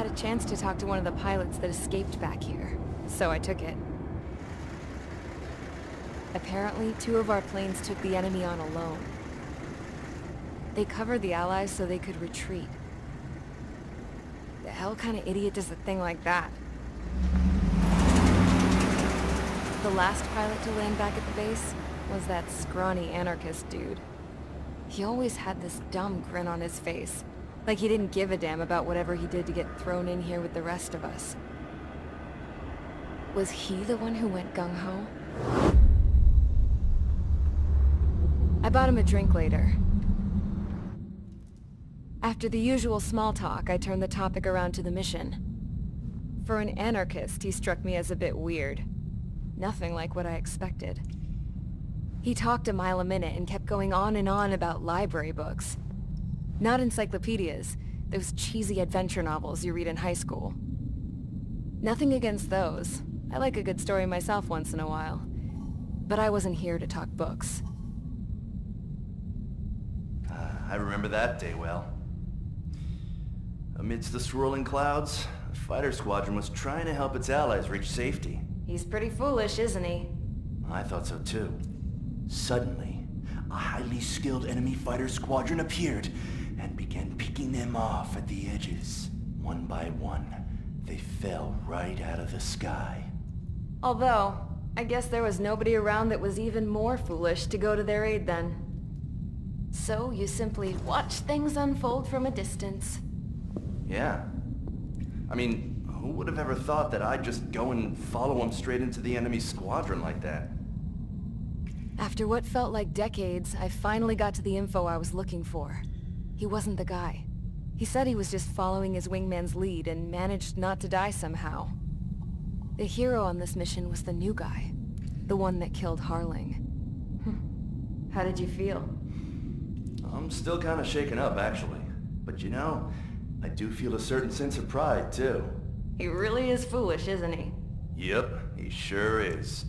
had a chance to talk to one of the pilots that escaped back here, so I took it. Apparently, 2 of our planes took the enemy on alone. They covered the Allies so they could retreat. The hell kind of idiot does a thing like that? The last pilot to land back at the base was that scrawny anarchist dude. He always had this dumb grin on his face, like he didn't give a damn about whatever he did to get thrown in here with the rest of us. Was he the one who went gung-ho? I bought him a drink later. After the usual small talk, I turned the topic around to the mission. For an anarchist, he struck me as a bit weird. Nothing like what I expected. He talked a mile a minute and kept going on and on about library books. Not encyclopedias, those cheesy adventure novels you read in high school. Nothing against those. I like a good story myself once in a while. But I wasn't here to talk books. I remember that day well. Amidst the swirling clouds, the fighter squadron was trying to help its allies reach safety. He's pretty foolish, isn't he? I thought so too. Suddenly, a highly skilled enemy fighter squadron appeared and began picking them off at the edges. One by one, they fell right out of the sky. Although, I guess there was nobody around that was even more foolish to go to their aid then. So you simply watch things unfold from a distance. Yeah. I mean, who would have ever thought that I'd just go and follow him straight into the enemy squadron like that? After what felt like decades, I finally got to the info I was looking for. He wasn't the guy. He said he was just following his wingman's lead and managed not to die somehow. The hero on this mission was the new guy. The one that killed Harling. How did you feel? I'm still kind of shaken up, actually. But you know, I do feel a certain sense of pride, too. He really is foolish, isn't he? Yep, he sure is.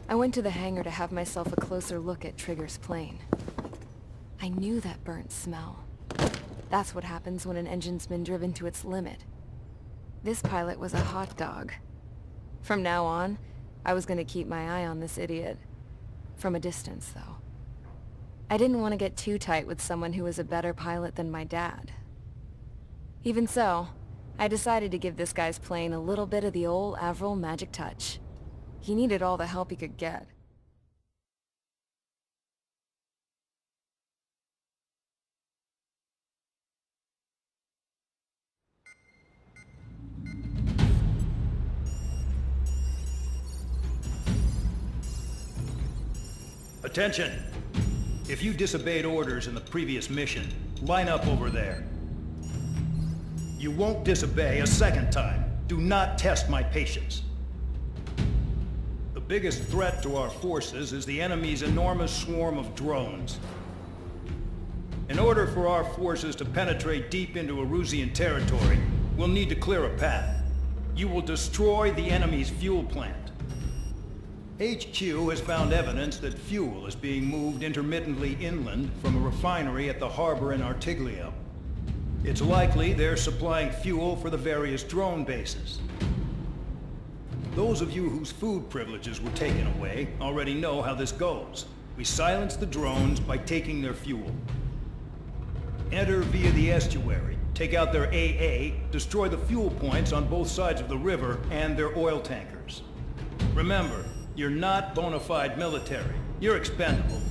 I went to the hangar to have myself a closer look at Trigger's plane. I knew that burnt smell. That's what happens when an engine's been driven to its limit. This pilot was a hot dog. From now on, I was going to keep my eye on this idiot. From a distance, though. I didn't want to get too tight with someone who was a better pilot than my dad. Even so, I decided to give this guy's plane a little bit of the old Avril magic touch. He needed all the help he could get. Attention! If you disobeyed orders in the previous mission, line up over there. You won't disobey a second time. Do not test my patience. The biggest threat to our forces is the enemy's enormous swarm of drones. In order for our forces to penetrate deep into Erusian territory, we'll need to clear a path. You will destroy the enemy's fuel plant. HQ has found evidence that fuel is being moved intermittently inland from a refinery at the harbor in Artiglio. It's likely they're supplying fuel for the various drone bases. Those of you whose food privileges were taken away already know how this goes. We silence the drones by taking their fuel. Enter via the estuary, take out their AA, destroy the fuel points on both sides of the river and their oil tankers. Remember, you're not bona fide military. You're expendable.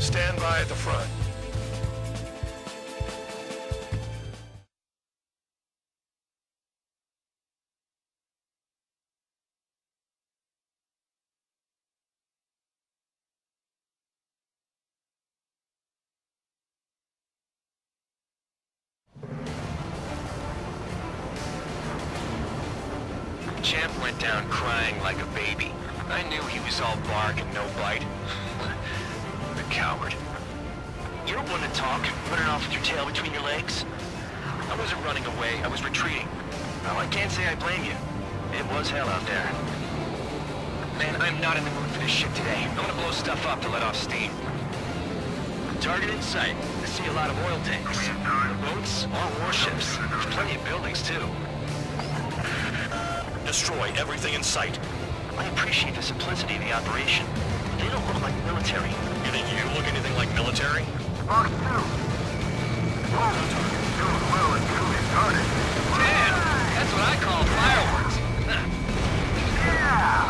Stand by at the front. Champ went down crying like a baby. I knew he was all bark and no bite. The coward. You don't want to talk, running off with your tail between your legs? I wasn't running away, I was retreating. Well, I can't say I blame you. It was hell out there. Man, I'm not in the mood for this shit today. I'm gonna blow stuff up to let off steam. Target in sight. I see a lot of oil tanks. Boats or warships. There's plenty of buildings, too. Destroy everything in sight. I appreciate the simplicity of the operation. They don't look like military. You think you look anything like military? Mark 2. Doing well and truly started. Damn! That's what I call fireworks. Yeah!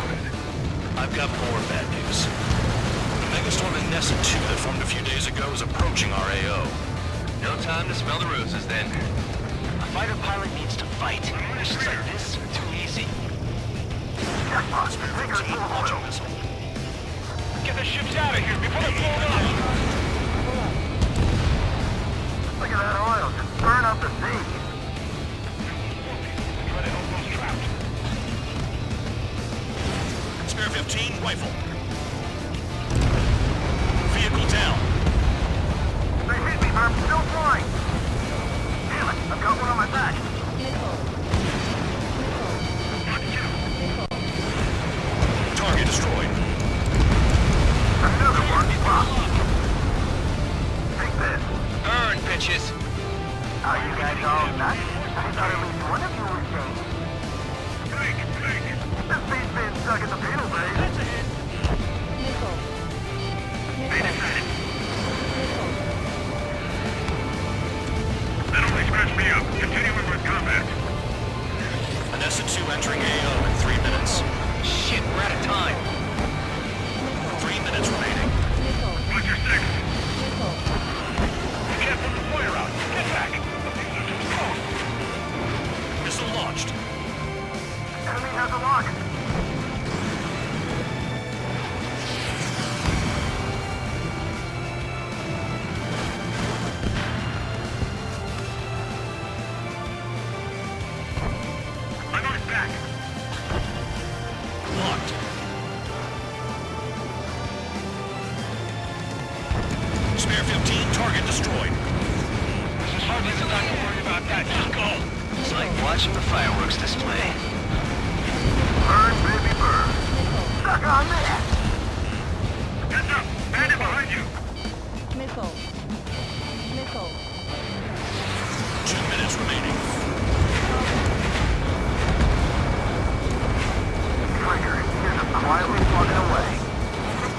I've got more bad news. The megastorm in Nessa 2 that formed a few days ago is approaching our AO. No time to smell the roses, then. A fighter pilot needs to fight. Missions like this are too easy. Jackpot. Fingers full of oil. Missile. Get the ships out of here before they blow up! Look at that oil. Just burn up the sea. Try to help those trapped. Spare 15, rifle. Vehicle down. They hit me, but I'm still flying. Damn it. I've got one on my back. Target destroyed. Another one. Wow. Take this. Burn, bitches! Are you guys all nuts? I thought at least one of you was safe. This beast's being stuck in the penal bay. That's a hit. That only scratched me up. Continuing with combat. Anessa 2 entering AO in 3 minutes. Shit, we're out of time. 3 minutes remaining. Watch your six. You can't put the fire out. Get back. Missile launched. Enemy has a lock. I'm on his back. Locked. Spare 15, target destroyed. This is hardly the time to worry about that. Just go! It's like watching the fireworks display. Burn, baby, burn. Suck on this. Heads up! Bandit behind you! Missile. Missile. 2 minutes remaining. Trigger, you're just quietly plugging away.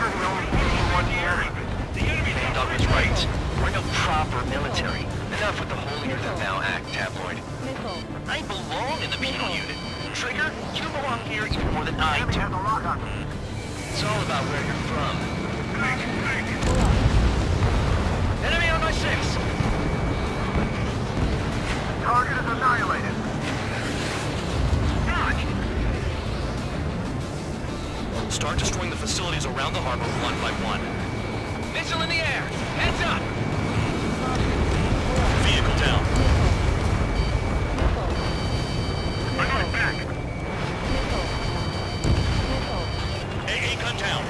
You're the only one here. Dog was right. We're no proper military. Enough with the holier-than-thou act, tabloid. Missile. I belong in the penal unit. Trigger, you belong here even more than I Enemy do. has a lock on. It's all about where you're from. Enemy on my 6! Target is annihilated. Start destroying the facilities around the harbor one by one. Missile in the air! Heads up! Vehicle down. Missile. I'm on his back. Missile. Missile. AA gun down.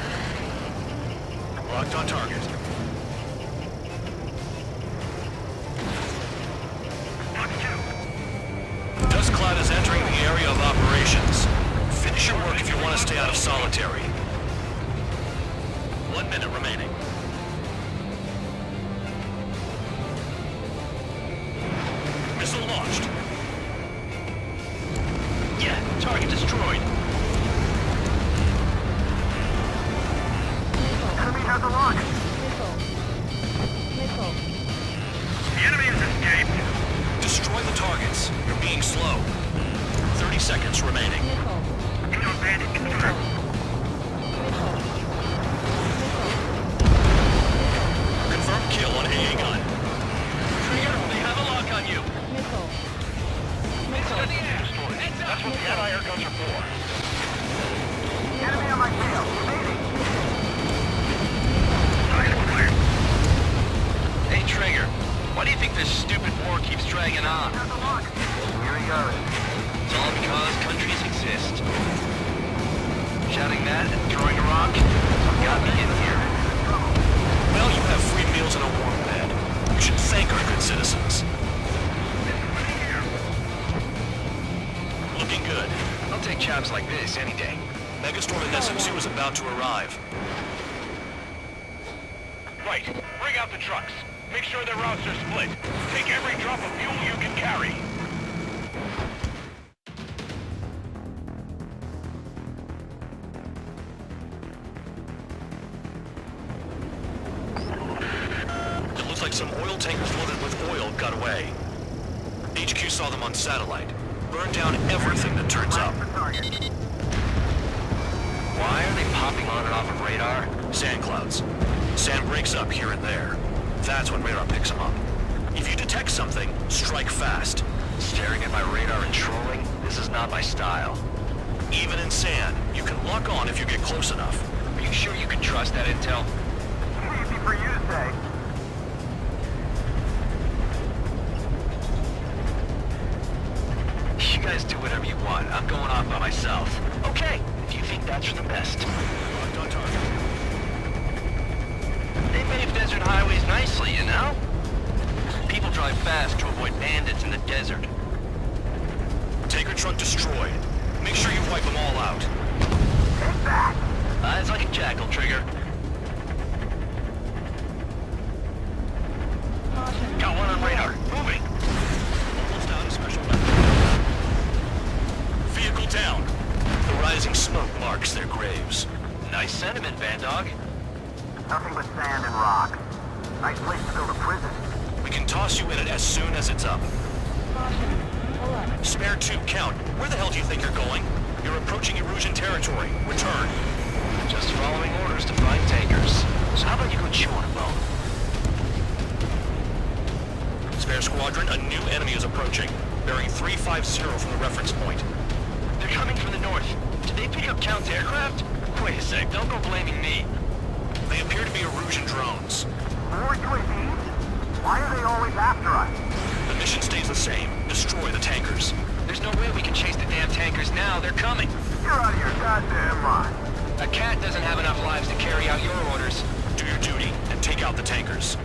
Locked on target. Dust cloud is entering the area of operations. Finish your work if you want to stay out of solitary. 1 minute remaining. Missile launched. Yeah, target destroyed. Enemy has a lock. Missile. Missile. The enemy has escaped. Destroy the targets. You're being slow. 30 seconds remaining. Missile. Bandit confirmed. Missile. Missile. Sector 4. Enemy on my tail. Evading. Hey, Trigger. Why do you think this stupid war keeps dragging on? There's a lock. Here he goes. It's all because countries exist. Shouting that and throwing a rock got me in here. Well, you have free meals and a warm bed. You should thank our good citizens. Looking good. I'll take jobs like this any day. Megastorm in SM2 is about to arrive. Right. Bring out the trucks. Make sure their routes are split. Take every drop of fuel you can carry. It looks like some oil tankers loaded with oil got away. HQ saw them on satellite. Burned down everything that turns up. Why are they popping on and off of radar? Sand clouds. Sand breaks up here and there. That's when radar picks them up. If you detect something, strike fast. Staring at my radar and trolling? This is not my style. Even in sand, you can lock on if you get close enough. Are you sure you can trust that intel? Easy for you to say. You guys do whatever you want. I'm going off by myself. Okay, if you think that's for the best. Locked on target. They pave desert highways nicely, you know? People drive fast to avoid bandits in the desert. Tanker truck destroyed. Make sure you wipe them all out. Take that. It's like a jackal, Trigger. Caution. Got one on radar. Moving. Almost out of special weapon. Vehicle down. The rising smoke marks their graves. Nice sentiment, Bandog. Nothing but sand and rock. Nice place to build a prison. We can toss you in it as soon as it's up. Caution. Pull up. Spare 2, count. Where the hell do you think you're going? You're approaching Erusian territory. Return. Just following orders to find tankers. So how about you go chew on a bone? Spare squadron, a new enemy is approaching. Bearing 350 from the reference point. They're coming from the north. Did they pick up Count's aircraft? Wait a sec, don't go blaming me. They appear to be Erusian drones. More UAVs? Why are they always after us? The mission stays the same. Destroy the tankers. There's no way we can chase the damn tankers now. They're coming. You're out of your goddamn mind. A cat doesn't have enough lives to carry out your orders. Do your duty and take out the tankers.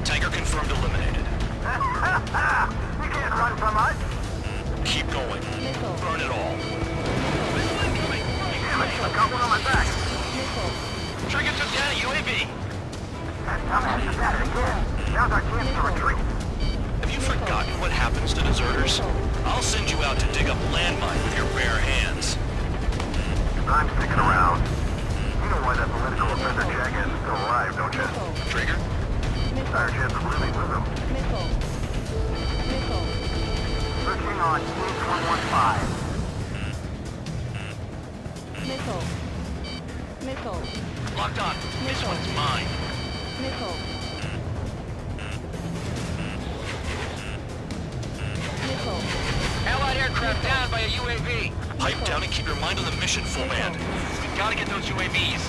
Tanker confirmed eliminated. You can't run from us. Keep going. Missile. Burn it all. Damn it, I've got one on my back. Missile. Trigger took down a UAV. That dumbass is at it again. Now's our chance to retreat. Have you forgotten what happens to deserters? I'll send you out to dig up landmine with your bare hands. I'm sticking around. You know why that political offender jackass is still alive, don't you? Missile. Trigger? Higher chance of living with him. Missile. Missile. Searching on H115. Missile. Missile. Locked on. This one's mine. Missile. Missile. Allied aircraft down by a UAV. Pipe down and keep your mind on the mission, full man. We gotta get those UAVs.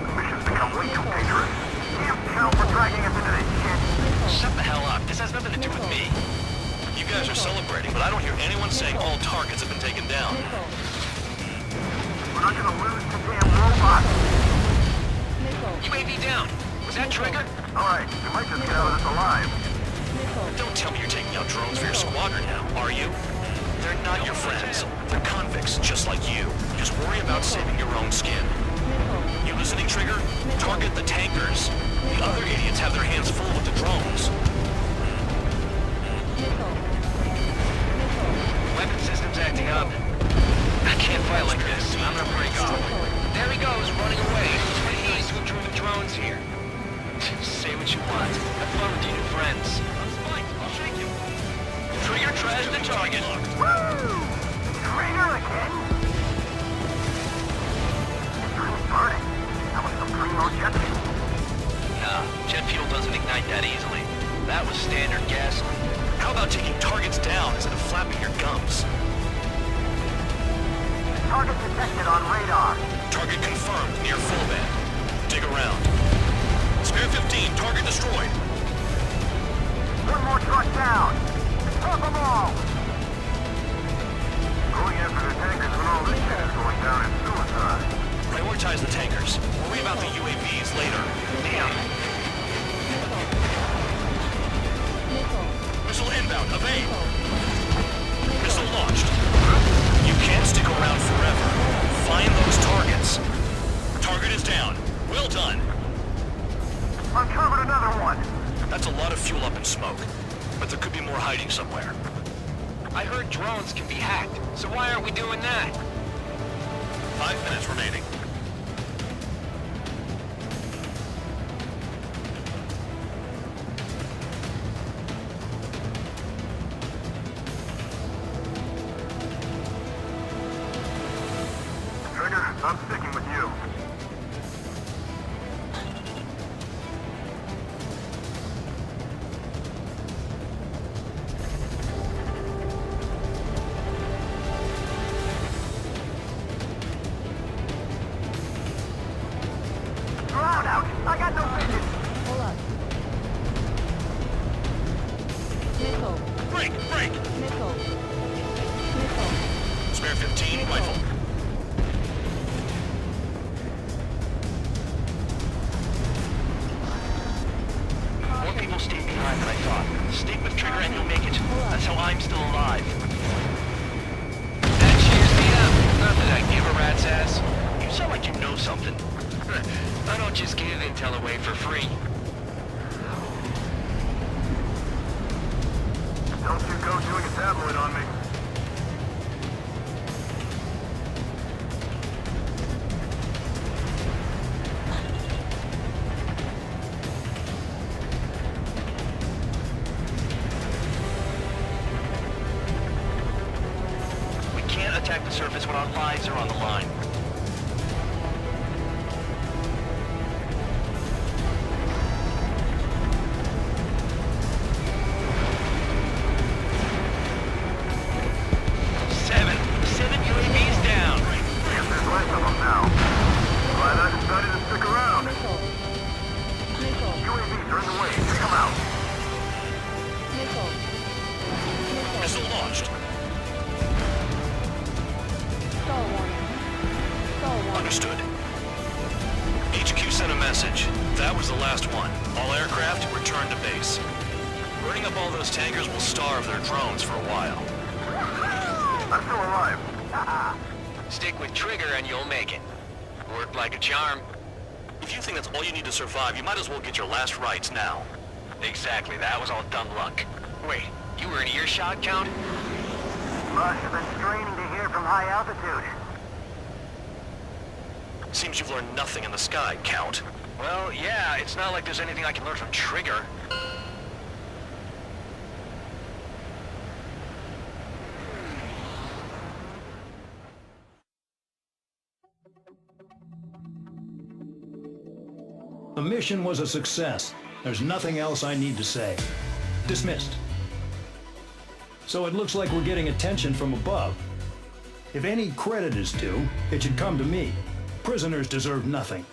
The mission's become way too dangerous. Damn hell for dragging us into this shit. Shut the hell up. This has nothing to do with me. You guys are celebrating, but I don't hear anyone saying all targets have been taken down. Missile. We're not gonna lose to damn robots. Missile. UAV down. Was that Trigger? Alright, we might just get out of this alive. Missile. Don't tell me you're taking out drones for your squadron now, are you? They're not your friends. They're convicts, just like you. Just worry about saving your own skin. Missile. You listening, Trigger? Target the tankers. The other idiots have their hands full with the drones. Missile. Missile. Weapon system's acting up. I can't fight like this. I'm gonna break off. There he goes, running away. Pretty nice who drew the drones here. Say what you want. Have fun with your new friends. Spike, I'll shake you. Trigger trashed the target. Woo! Trigger again? It's burning. That was some primo jet fuel. Nah, jet fuel doesn't ignite that easily. That was standard gasoline. How about about taking targets down instead of flapping your gums? Target detected on radar. Target confirmed near full band. Dig around. Spare 15, target destroyed. One more truck down. Stop them all. Going after the tankers when all this shit is going down is suicide. Prioritize the tankers. Worry about the UAVs later. Damn. Missile inbound. Evade. Missile launched. You can't stick around forever. Find those targets. Target is down. Well done. Uncovered another one. That's a lot of fuel up in smoke. But there could be more hiding somewhere. I heard drones can be hacked, so why aren't we doing that? 5 minutes remaining. Trigger, I'm sticking with you. Ground out. I got no vision. Hold up. Missile. Break! Break! Missile. Missile. Spare 15, rifle. More people stayed behind than I thought. Stick with Trigger and you'll make it. That's how I'm still alive. That cheers me up. Not that I give a rat's ass. You sound like you know something. I don't just give intel away for free. Don't you go doing a tabloid on me. We can't attack the surface when our lives are on the line. Seven UAVs down. Guess there's less of them now. Glad I decided to stick around. Missile. Missile. UAVs are in the way. Take them out. Missile. Missile. Missile launched. Stall warning. Stall warning. Understood. HQ sent a message. That was the last one. All aircraft, return to base. Burning up all those tankers will starve their drones for a while. I'm still alive. Stick with Trigger and you'll make it. Worked like a charm. If you think that's all you need to survive, you might as well get your last rites now. Exactly, that was all dumb luck. Wait, you were in earshot, Count? Must have been straining to hear from high altitude. Seems you've learned nothing in the sky, Count. Well, yeah, it's not like there's anything I can learn from Trigger. The mission was a success. There's nothing else I need to say. Dismissed. So it looks like we're getting attention from above. If any credit is due, it should come to me. Prisoners deserve nothing.